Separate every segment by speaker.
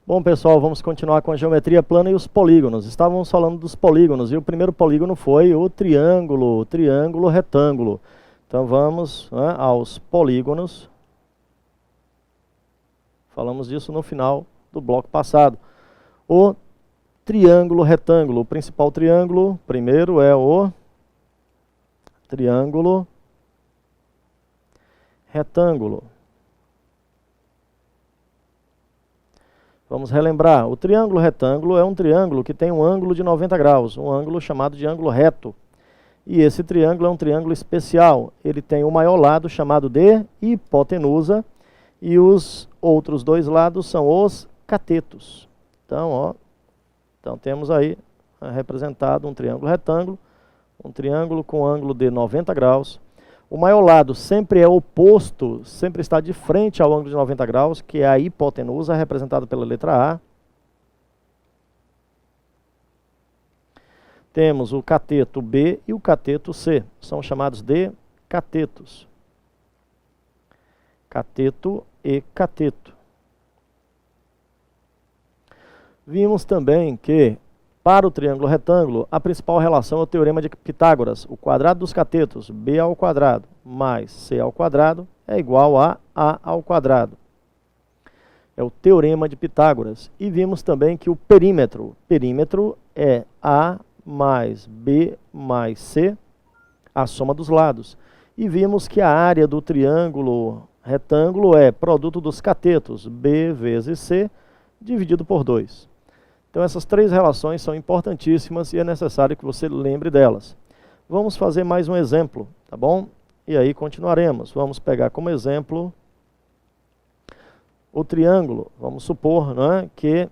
Speaker 1: Bom, pessoal, vamos continuar com a geometria plana e os polígonos. Estávamos falando dos polígonos e o primeiro polígono foi o triângulo, retângulo. Então vamos, né, aos polígonos. Falamos disso no final do bloco passado. O triângulo retângulo, o principal triângulo, primeiro é o triângulo retângulo. Vamos relembrar, o triângulo retângulo é um triângulo que tem um ângulo de 90 graus, um ângulo chamado de ângulo reto. E esse triângulo é um triângulo especial, ele tem o maior lado chamado de hipotenusa e os outros dois lados são os catetos. Então, temos aí representado um triângulo retângulo, um triângulo com ângulo de 90 graus. O maior lado sempre é oposto, sempre está de frente ao ângulo de 90 graus, que é a hipotenusa, representada pela letra A. Temos o cateto B e o cateto C, são chamados de catetos. Cateto e cateto. Vimos também que, para o triângulo retângulo, a principal relação é o teorema de Pitágoras. O quadrado dos catetos, b ao quadrado, mais c ao quadrado, é igual a ao quadrado. É o teorema de Pitágoras. E vimos também que o perímetro é a mais b mais c, a soma dos lados. E vimos que a área do triângulo retângulo é produto dos catetos, b vezes c, dividido por 2. Então essas três relações são importantíssimas e é necessário que você lembre delas. Vamos fazer mais um exemplo, tá bom? E aí continuaremos. Vamos pegar como exemplo o triângulo. Vamos supor, né, que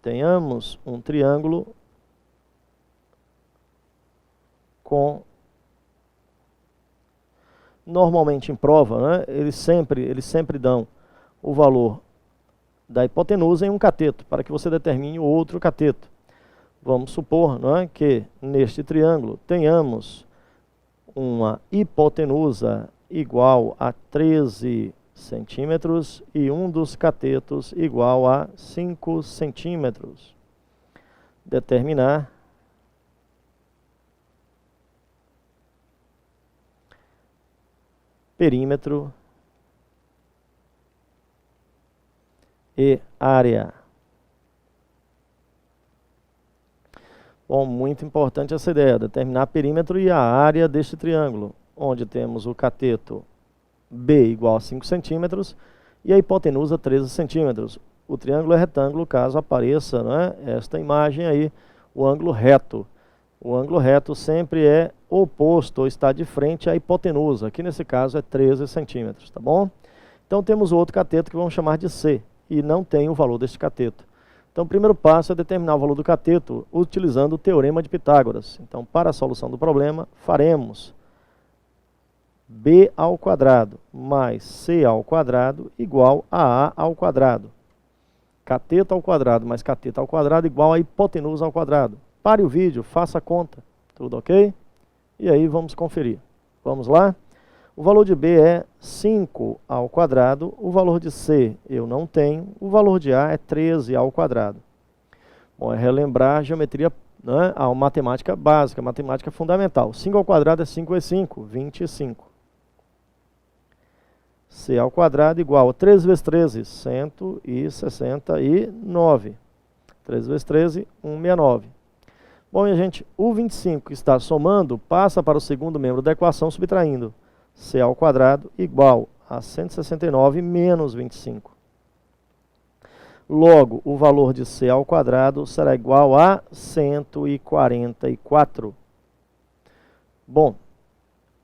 Speaker 1: tenhamos um triângulo com... Normalmente em prova, né, eles sempre dão o valor da hipotenusa em um cateto, para que você determine o outro cateto. Vamos supor, não é, que neste triângulo tenhamos uma hipotenusa igual a 13 centímetros e um dos catetos igual a 5 centímetros. Determinar perímetro e área. Bom, muito importante essa ideia, determinar perímetro e a área deste triângulo, onde temos o cateto B igual a 5 centímetros e a hipotenusa 13 centímetros. O triângulo é retângulo caso apareça, né, esta imagem aí, o ângulo reto. O ângulo reto sempre é oposto ou está de frente à hipotenusa, que nesse caso é 13 centímetros, tá bom? Então temos o outro cateto que vamos chamar de C. E não tem o valor deste cateto. Então o primeiro passo é determinar o valor do cateto utilizando o teorema de Pitágoras. Então para a solução do problema faremos b ao quadrado mais c ao quadrado igual a ao quadrado. Cateto ao quadrado mais cateto ao quadrado igual a hipotenusa ao quadrado. Pare o vídeo, faça a conta. Tudo ok? E aí vamos conferir. Vamos lá? O valor de B é 5 ao quadrado, o valor de C eu não tenho, o valor de A é 13 ao quadrado. Bom, é relembrar a geometria, né, a matemática básica, matemática fundamental. 5 ao quadrado é 5 vezes 5, 25. C ao quadrado igual a 13 vezes 13, 169. 13 vezes 13, 169. Bom, minha gente, o 25 que está somando passa para o segundo membro da equação subtraindo. C ao quadrado igual a 169 menos 25. Logo, o valor de C ao quadrado será igual a 144. Bom,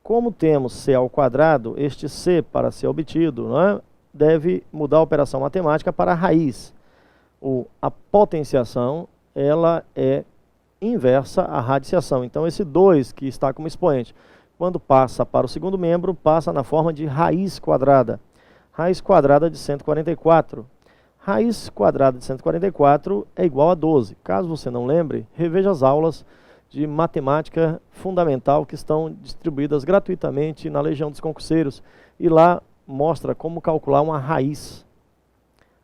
Speaker 1: como temos C ao quadrado, este C, para ser obtido, né, deve mudar a operação matemática para a raiz. A potenciação, ela é inversa à radiciação. Então, esse 2 que está como expoente, quando passa para o segundo membro, passa na forma de raiz quadrada. Raiz quadrada de 144. Raiz quadrada de 144 é igual a 12. Caso você não lembre, reveja as aulas de matemática fundamental que estão distribuídas gratuitamente na Legião dos Concurseiros. E lá mostra como calcular uma raiz.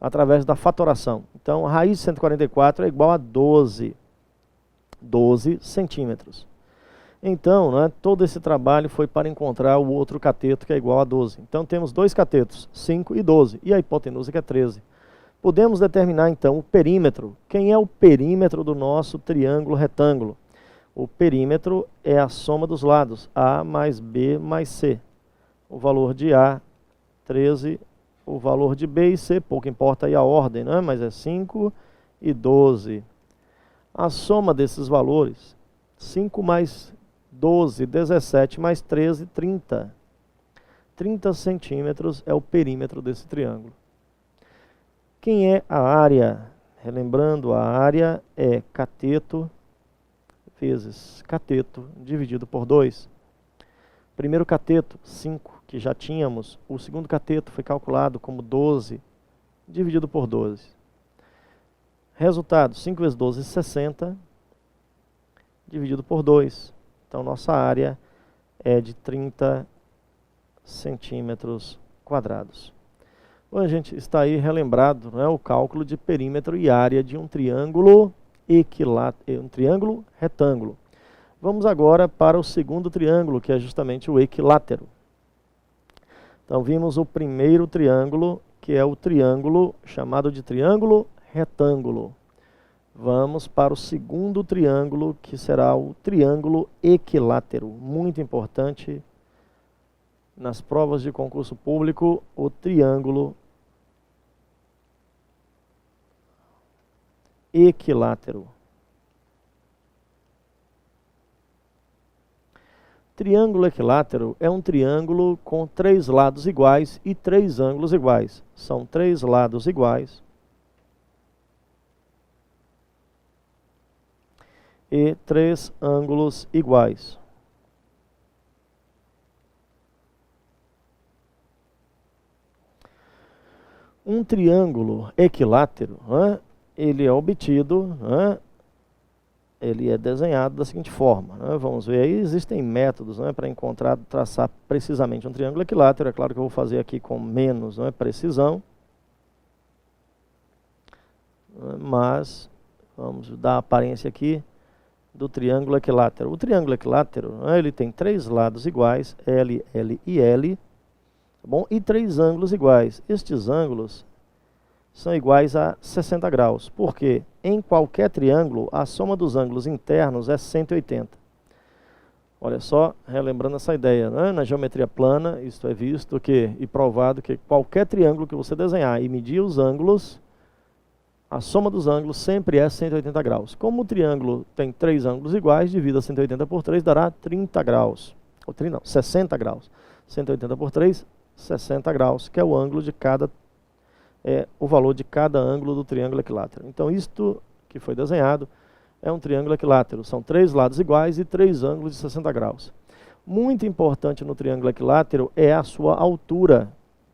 Speaker 1: através da fatoração. Então, a raiz de 144 é igual a 12 centímetros. Então, né, todo esse trabalho foi para encontrar o outro cateto que é igual a 12. Então, temos dois catetos, 5 e 12, e a hipotenusa que é 13. Podemos determinar, então, o perímetro. Quem é o perímetro do nosso triângulo retângulo? O perímetro é a soma dos lados, A mais B mais C. O valor de A, 13, o valor de B e C, pouco importa aí a ordem, né? Mas é 5 e 12. A soma desses valores, 5 mais 12, 17 mais 13, 30. 30 centímetros é o perímetro desse triângulo. Quem é a área? Relembrando, a área é cateto vezes cateto dividido por 2. Primeiro cateto, 5, que já tínhamos. O segundo cateto foi calculado como 12, dividido por 12. Resultado, 5 vezes 12, 60, dividido por 2. Então, nossa área é de 30 centímetros quadrados. Bom, a gente está aí relembrado, né, o cálculo de perímetro e área de um triângulo retângulo. Vamos agora para o segundo triângulo, que é justamente o equilátero. Então, vimos o primeiro triângulo, que é o triângulo chamado de triângulo retângulo. Vamos para o segundo triângulo, que será o triângulo equilátero. Muito importante nas provas de concurso público, o triângulo equilátero. Triângulo equilátero é um triângulo com 3 lados iguais e 3 ângulos iguais. São 3 lados iguais e 3 ângulos iguais. Um triângulo equilátero, né, ele é obtido, né, ele é desenhado da seguinte forma, né? Vamos ver aí, existem métodos, né, para encontrar, traçar precisamente um triângulo equilátero. É claro que eu vou fazer aqui com menos, né, precisão, mas vamos dar a aparência aqui do triângulo equilátero. O triângulo equilátero, né, ele tem 3 lados iguais, L, L e L, tá bom? E 3 ângulos iguais. Estes ângulos são iguais a 60 graus, porque em qualquer triângulo, a soma dos ângulos internos é 180. Olha só, relembrando essa ideia, né? Na geometria plana, isto é visto e provado que qualquer triângulo que você desenhar e medir os ângulos, a soma dos ângulos sempre é 180 graus. Como o triângulo tem 3 ângulos iguais, divida 180 por 3, dará 30 graus. Ou 30 não, 60 graus. 180 por 3, 60 graus, que é o ângulo de cada o valor de cada ângulo do triângulo equilátero. Então, isto que foi desenhado é um triângulo equilátero. São 3 lados iguais e 3 ângulos de 60 graus. Muito importante no triângulo equilátero é a sua altura,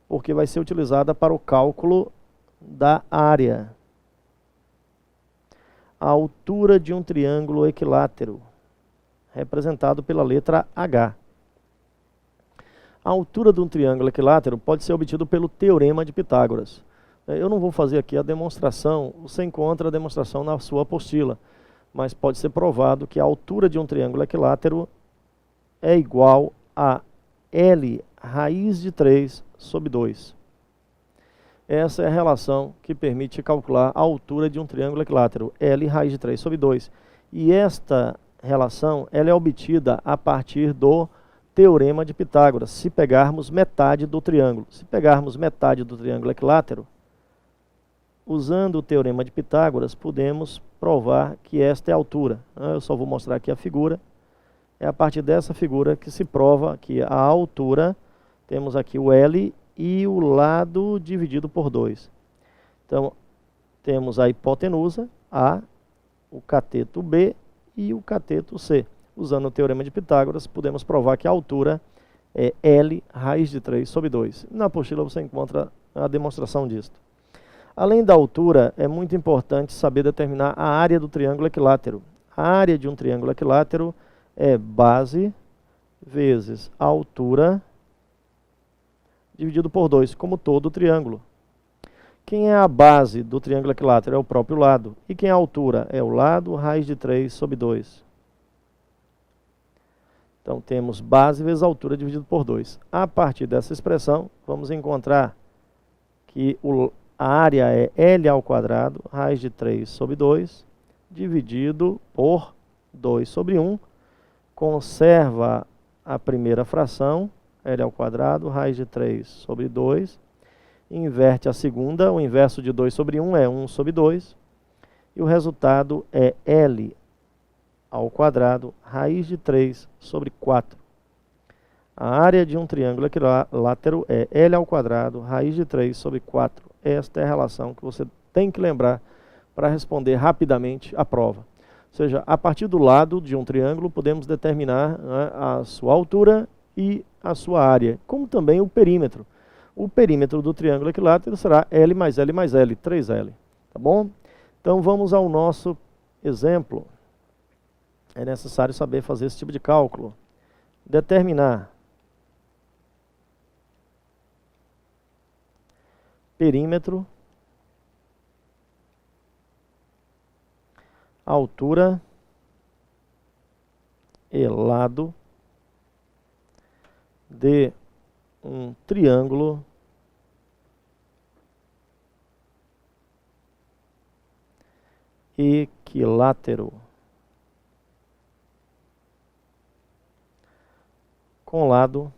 Speaker 1: porque vai ser utilizada para o cálculo da área. A altura de um triângulo equilátero, representado pela letra H. A altura de um triângulo equilátero pode ser obtido pelo Teorema de Pitágoras. Eu não vou fazer aqui a demonstração, você encontra a demonstração na sua apostila, mas pode ser provado que a altura de um triângulo equilátero é igual a L raiz de 3 sobre 2. Essa é a relação que permite calcular a altura de um triângulo equilátero, L raiz de 3 sobre 2. E esta relação ela é obtida a partir do Teorema de Pitágoras, se pegarmos metade do triângulo. Se pegarmos metade do triângulo equilátero, usando o Teorema de Pitágoras, podemos provar que esta é a altura. Eu só vou mostrar aqui a figura. É a partir dessa figura que se prova que a altura, temos aqui o L e o lado dividido por 2. Então, temos a hipotenusa, A, o cateto B e o cateto C. Usando o Teorema de Pitágoras, podemos provar que a altura é L raiz de 3 sobre 2. Na apostila você encontra a demonstração disto. Além da altura, é muito importante saber determinar a área do triângulo equilátero. A área de um triângulo equilátero é base vezes a altura dividido por 2, como todo triângulo. Quem é a base do triângulo equilátero? É o próprio lado. E quem é a altura? É o lado, raiz de 3 sobre 2. Então, temos base vezes altura dividido por 2. A partir dessa expressão, vamos encontrar que a área é L ao quadrado, raiz de 3 sobre 2, dividido por 2 sobre 1. Conserva a primeira fração, L ao quadrado, raiz de 3 sobre 2. Inverte a segunda, o inverso de 2 sobre 1 é 1 sobre 2. E o resultado é L ao quadrado, raiz de 3 sobre 4. A área de um triângulo equilátero é L ao quadrado, raiz de 3 sobre 4. Esta é a relação que você tem que lembrar para responder rapidamente a prova. Ou seja, a partir do lado de um triângulo, podemos determinar, né, a sua altura e a sua área, como também o perímetro. O perímetro do triângulo equilátero será L mais L mais L, 3L. Tá bom? Então vamos ao nosso exemplo. É necessário saber fazer esse tipo de cálculo. Determinar perímetro, altura e lado de um triângulo equilátero com lado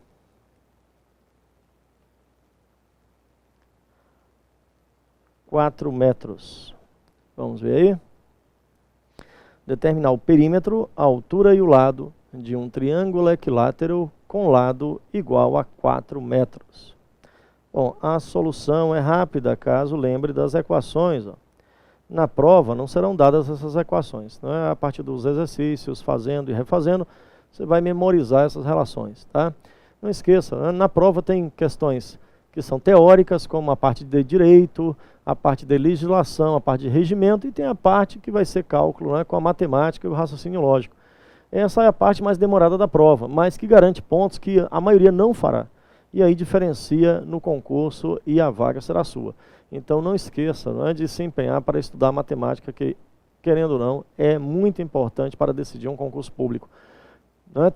Speaker 1: quatro metros. Vamos ver aí? Determinar o perímetro, a altura e o lado de um triângulo equilátero com lado igual a 4 metros. Bom, a solução é rápida, caso lembre das equações. Ó. Na prova não serão dadas essas equações. Né? A partir dos exercícios, fazendo e refazendo, você vai memorizar essas relações. Tá? Não esqueça, né? Na prova tem questões que são teóricas, como a parte de direito, a parte de legislação, a parte de regimento, e tem a parte que vai ser cálculo, né, com a matemática e o raciocínio lógico. Essa é a parte mais demorada da prova, mas que garante pontos que a maioria não fará. E aí diferencia no concurso e a vaga será sua. Então não esqueça, né, de se empenhar para estudar matemática, que, querendo ou não, é muito importante para decidir um concurso público.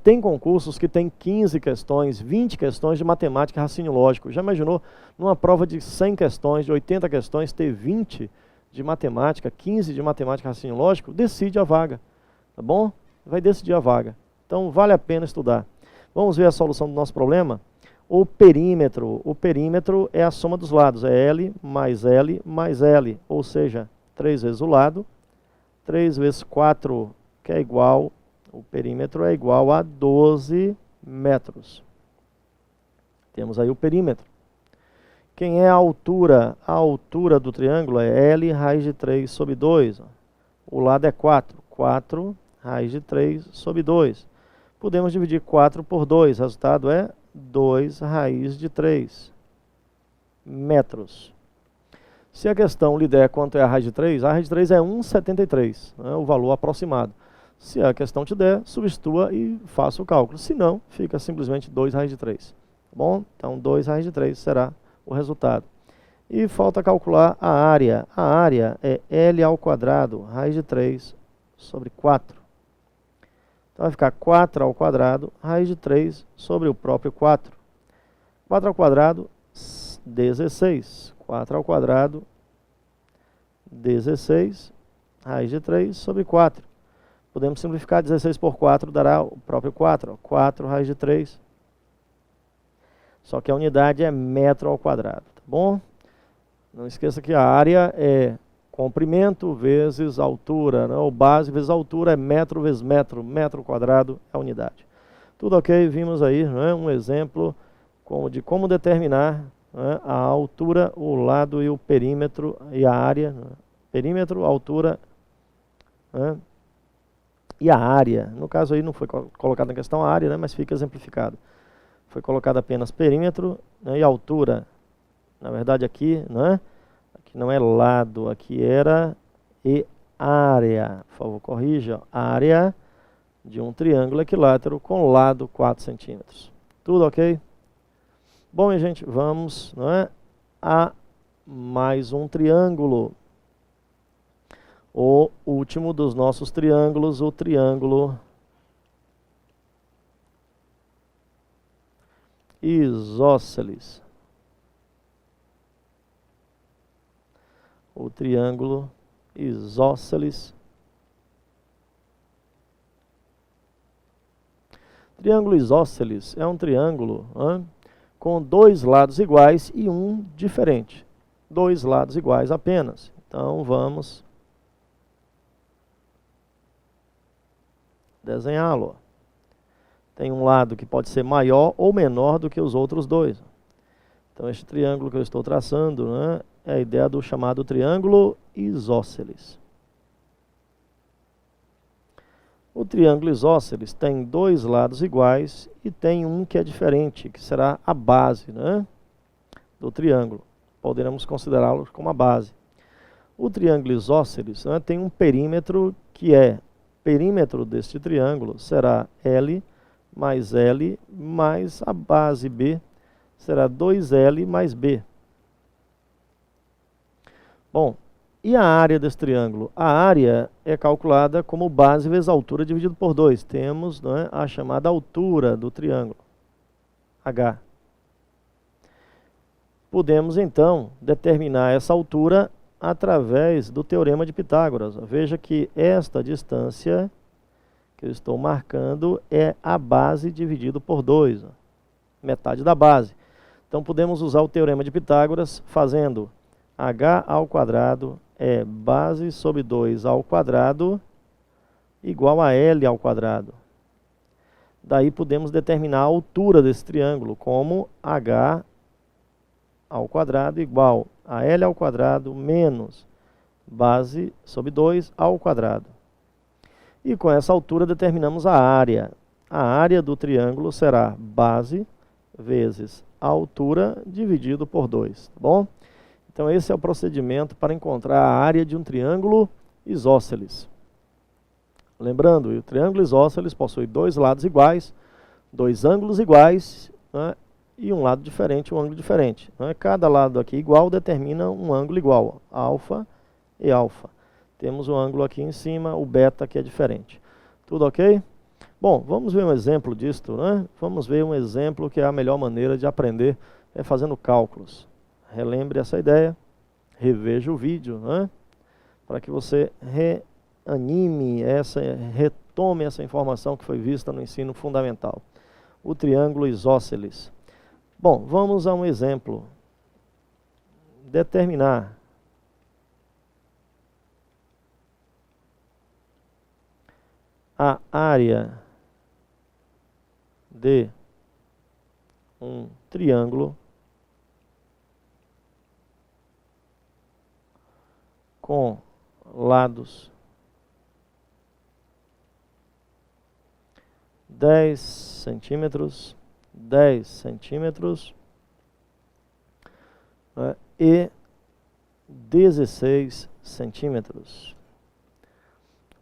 Speaker 1: Tem concursos que tem 15 questões, 20 questões de matemática e raciocínio lógico. Já imaginou, numa prova de 100 questões, de 80 questões, ter 20 de matemática, 15 de matemática e raciocínio lógico? Decide a vaga, tá bom? Vai decidir a vaga. Então, vale a pena estudar. Vamos ver a solução do nosso problema? O perímetro é a soma dos lados, é L mais L mais L, ou seja, 3 vezes o lado, 3 vezes 4, que é igual... O perímetro é igual a 12 metros. Temos aí o perímetro. Quem é a altura? A altura do triângulo é L raiz de 3 sobre 2. O lado é 4. 4 raiz de 3 sobre 2. Podemos dividir 4 por 2. O resultado é 2 raiz de 3 metros. Se a questão lhe der quanto é a raiz de 3 é 1,73, né, o valor aproximado. Se a questão te der, substitua e faça o cálculo. Se não, fica simplesmente 2 raiz de 3. Tá bom? Então, 2 raiz de 3 será o resultado. E falta calcular a área. A área é L ao quadrado, raiz de 3 sobre 4. Então, vai ficar 4 ao quadrado, raiz de 3 sobre o próprio 4. 4 ao quadrado, 16. 4 ao quadrado, 16, raiz de 3 sobre 4. Podemos simplificar, 16 por 4 dará o próprio 4. Ó, 4 raiz de 3. Só que a unidade é metro ao quadrado, tá bom? Não esqueça que a área é comprimento vezes altura, né? Ou base vezes altura é metro vezes metro. Metro quadrado é a unidade. Tudo ok? Vimos aí, né, um exemplo de como determinar, né, a altura, o lado e o perímetro e a área. Né? Perímetro, altura, né, e a área. No caso aí não foi colocada na questão a área, né, mas fica exemplificado. Foi colocado apenas perímetro, né, e altura. Na verdade aqui, né, aqui não é lado, aqui era e área. Por favor, corrija. Área de um triângulo equilátero com lado 4 centímetros. Tudo ok? Bom, minha gente, vamos, né, a mais um triângulo. O último dos nossos triângulos, o triângulo isósceles. O triângulo isósceles. Triângulo isósceles é um triângulo com dois lados iguais e um diferente. Dois lados iguais apenas. Então vamos desenhá-lo. Tem um lado que pode ser maior ou menor do que os outros dois. Então este triângulo que eu estou traçando, é a ideia do chamado triângulo isósceles. O triângulo isósceles tem dois lados iguais e tem um que é diferente, que será a base do triângulo. Poderemos considerá-lo como a base. O triângulo isósceles tem um perímetro que perímetro deste triângulo será L mais a base B, será 2L mais B. Bom, e a área desse triângulo? A área é calculada como base vezes altura dividido por 2. Temos a chamada altura do triângulo, H. Podemos então determinar essa altura através do teorema de Pitágoras. Veja que esta distância que eu estou marcando é a base dividido por 2, metade da base. Então podemos usar o teorema de Pitágoras fazendo h ao quadrado é base sobre 2 ao quadrado igual a L ao quadrado. Daí podemos determinar a altura desse triângulo como h ao quadrado igual a L ao quadrado menos base sobre 2 ao quadrado. E com essa altura determinamos a área. A área do triângulo será base vezes a altura dividido por 2, tá bom? Então esse é o procedimento para encontrar a área de um triângulo isósceles. Lembrando, o triângulo isósceles possui dois lados iguais, dois ângulos iguais, e um lado diferente, um ângulo diferente. Cada lado aqui igual determina um ângulo igual, alfa e alfa. Temos o ângulo aqui em cima, o beta que é diferente. Tudo ok? Bom, vamos ver um exemplo disto, Vamos ver um exemplo que é a melhor maneira de aprender, é fazendo cálculos. Relembre essa ideia, reveja o vídeo, para que você retome essa informação que foi vista no ensino fundamental. O triângulo isósceles. Bom, vamos a um exemplo. Determinar a área de um triângulo com lados 10 centímetros, 10 centímetros e 16 centímetros.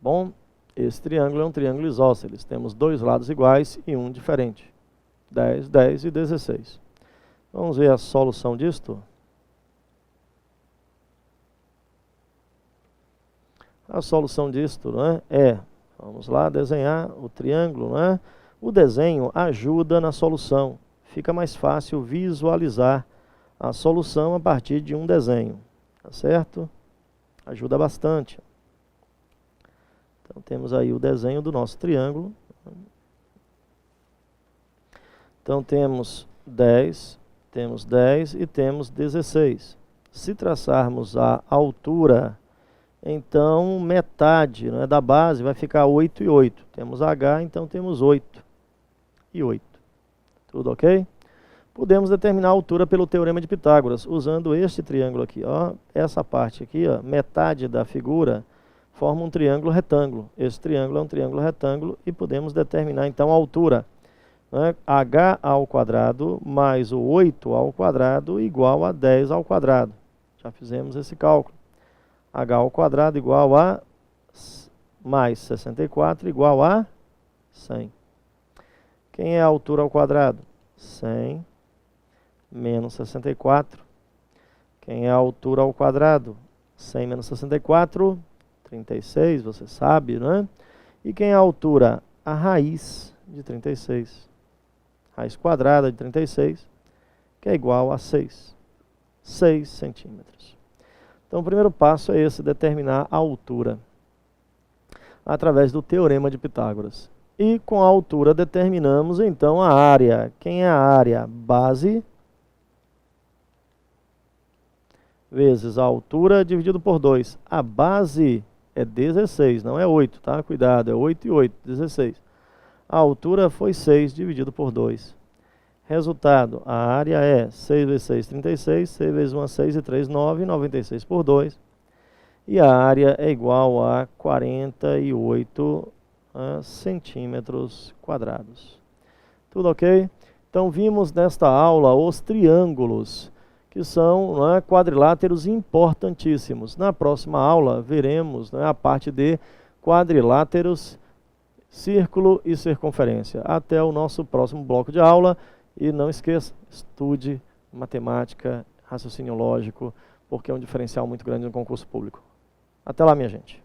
Speaker 1: Bom, esse triângulo é um triângulo isósceles. Temos dois lados iguais e um diferente. 10, 10 e 16. Vamos ver a solução disto? A solução disto vamos lá desenhar o triângulo, O desenho ajuda na solução. Fica mais fácil visualizar a solução a partir de um desenho, tá certo? Ajuda bastante. Então temos aí o desenho do nosso triângulo. Então temos 10 e temos 16. Se traçarmos a altura, então metade da base vai ficar 8 e 8. Temos H, então temos 8 e 8. Tudo ok? Podemos determinar a altura pelo teorema de Pitágoras, usando este triângulo aqui. Essa parte aqui, metade da figura, forma um triângulo retângulo. Esse triângulo é um triângulo retângulo e podemos determinar então a altura. H ao quadrado mais o 8 ao quadrado igual a 10 ao quadrado. Já fizemos esse cálculo. H ao quadrado igual a mais 64 igual a 100. Quem é a altura ao quadrado? 100 menos 64. Quem é a altura ao quadrado? 100 menos 64, 36, você sabe, não é? E quem é a altura? A raiz de 36. Raiz quadrada de 36, que é igual a 6. 6 centímetros. Então, o primeiro passo é esse, determinar a altura, através do Teorema de Pitágoras. E com a altura determinamos, então, a área. Quem é a área? Base vezes a altura dividido por 2. A base é 16, não é 8, tá? Cuidado, é 8 e 8, 16. A altura foi 6 dividido por 2. Resultado, a área é 6 vezes 6, 36, 6 vezes 1, 6 e 3, 9, 96 por 2. E a área é igual a 48 centímetros quadrados. Tudo ok? Então vimos nesta aula os triângulos, que são quadriláteros importantíssimos. Na próxima aula veremos a parte de quadriláteros, círculo e circunferência. Até o nosso próximo bloco de aula. E não esqueça, estude matemática, raciocínio lógico, porque é um diferencial muito grande no concurso público. Até lá, minha gente.